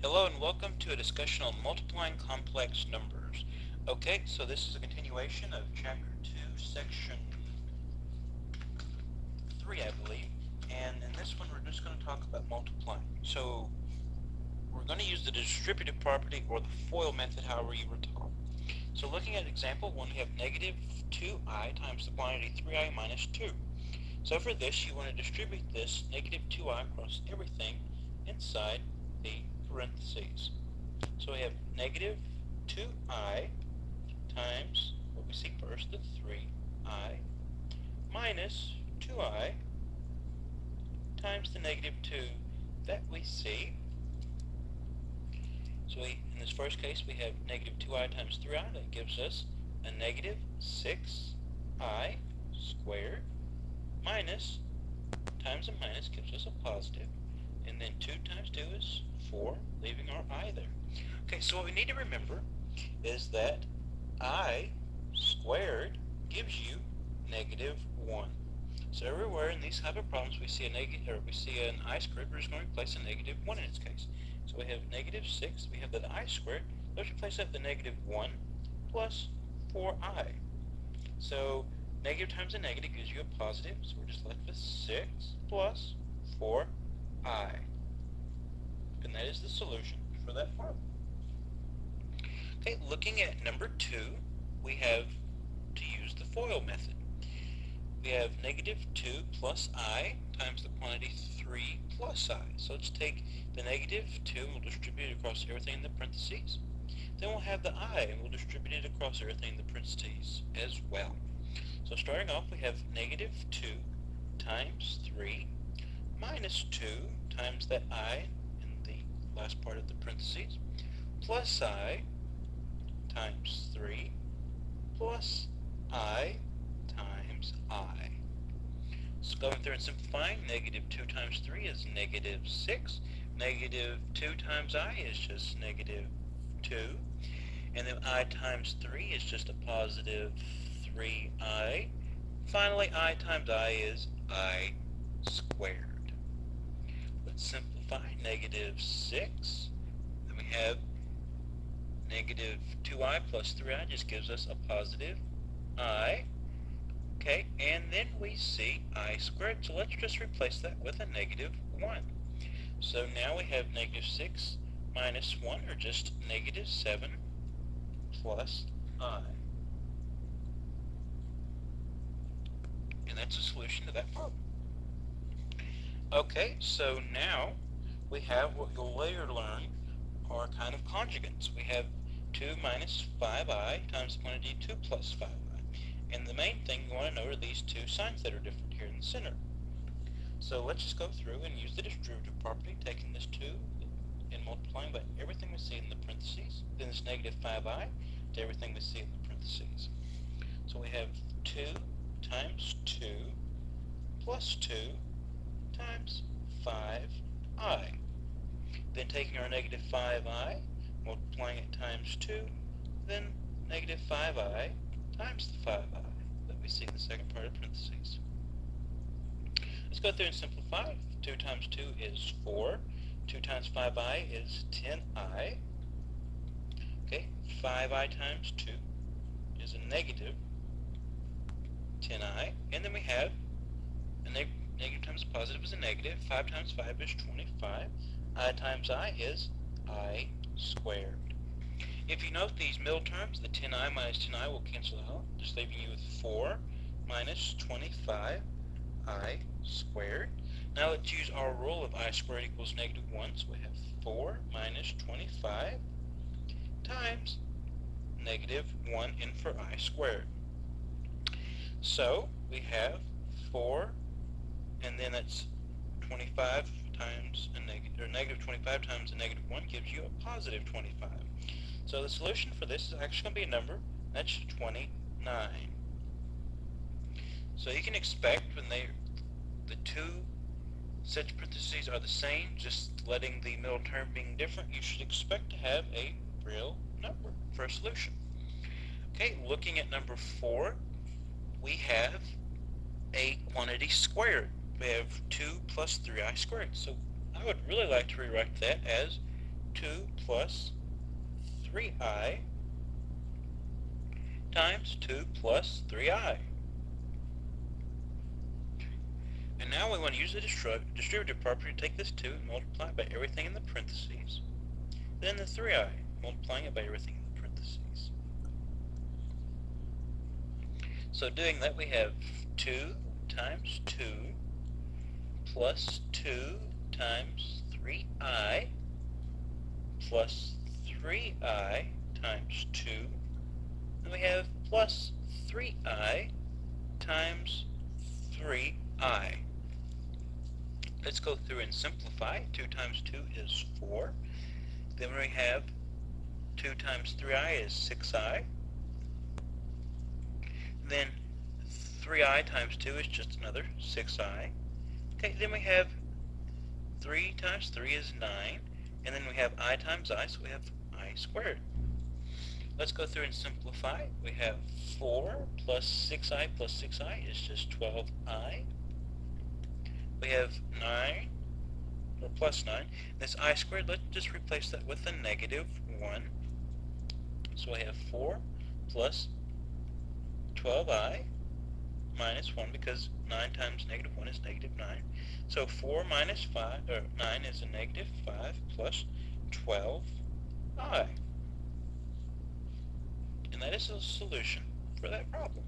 Hello and welcome to a discussion on multiplying complex numbers. Okay, so this is a continuation of Chapter 2, Section 3, I believe. And in this one, we're just going to talk about multiplying. So we're going to use the distributive property or the FOIL method, however you were taught. So looking at example 1, we have negative 2i times the quantity 3i minus 2. So for this, you want to distribute this negative 2i across everything inside the parentheses. So we have negative 2i times what we see first, the 3i, minus 2i times the negative 2 that we see. So in this first case, we have negative 2i times 3i. That gives us a negative 6i squared, minus times a minus gives us a positive, and then 2 times 2 is 4, leaving our I there. Okay, so what we need to remember is that I squared gives you negative 1. So everywhere in these type of problems we see a negative, or we see an I squared, we're just going to replace a negative 1 in its case. So we have negative 6, we have that I squared, let's replace that with the negative 1 plus 4i. So negative times a negative gives you a positive, so we're just left with 6 plus 4i. And that is the solution for that problem. Okay, looking at number 2, we have to use the FOIL method. We have negative 2 plus I times the quantity 3 plus I. So let's take the negative 2 and we'll distribute it across everything in the parentheses. Then we'll have the I and we'll distribute it across everything in the parentheses as well. So starting off, we have negative 2 times 3 minus 2 times that I in the last part of the parentheses plus I times 3 plus I times I. So going through and simplifying, negative 2 times 3 is negative 6. Negative 2 times I is just negative 2. And then I times 3 is just a positive 3i. Finally, I times I is I squared. Let's simplify. Negative 6. Then we have negative 2i plus 3i just gives us a positive I. Okay, and then we see I squared, so let's just replace that with a negative 1. So now we have negative 6 minus 1, or just negative 7 plus I. And that's a solution to that problem. Okay, so now we have what you'll later learn are kind of conjugates. We have 2 minus 5i times the quantity 2 plus 5i. And the main thing you want to know are these two signs that are different here in the center. So let's just go through and use the distributive property, taking this 2 and multiplying by everything we see in the parentheses, then this negative 5i to everything we see in the parentheses. So we have 2 times 2 plus 2 times 5i. Then taking our negative 5i, multiplying it times 2, then negative 5i times the 5i that we see in the second part of parentheses. Let's go through and simplify. 2 times 2 is 4. 2 times 5i is 10i. Okay, 5i times 2 is a negative 10i. And then we have a negative times a positive is a negative. 5 times 5 is 25. I times I is I squared. If you note these middle terms, the 10i minus 10i will cancel out, just leaving you with 4 minus 25i squared. Now let's use our rule of I squared equals negative 1, so we have 4 minus 25 times negative 1 in for I squared. So we have 4, and then that's 25 times a negative, or negative 25 times a negative 1 gives you a positive 25. So the solution for this is actually going to be a number, that's 29. So you can expect when the two sets of parentheses are the same, just letting the middle term being different, you should expect to have a real number for a solution. Okay, looking at number 4, we have a quantity squared. We have 2 plus 3i squared. So I would really like to rewrite that as 2 plus 3i times 2 plus 3i. And now we want to use the distributive property to take this 2 and multiply it by everything in the parentheses. Then the 3i, multiplying it by everything in the parentheses. So doing that, we have 2 times 2 plus 2 times 3i plus 3i times 2. And we have plus 3i times 3i. Let's go through and simplify. 2 times 2 is 4. Then we have 2 times 3i is 6i. Then 3i times 2 is just another 6i. Okay, then we have 3 times 3 is 9. And then we have I times I, so we have I squared. Let's go through and simplify. We have 4 plus 6i plus 6i is just 12i. We have 9, or plus 9. This I squared, let's just replace that with a negative 1. So we have 4 plus 12i minus 1, because 9 times negative 1 is negative 9. So 4 minus 5, or 9 is a negative 5 plus 12i. And that is the solution for that problem.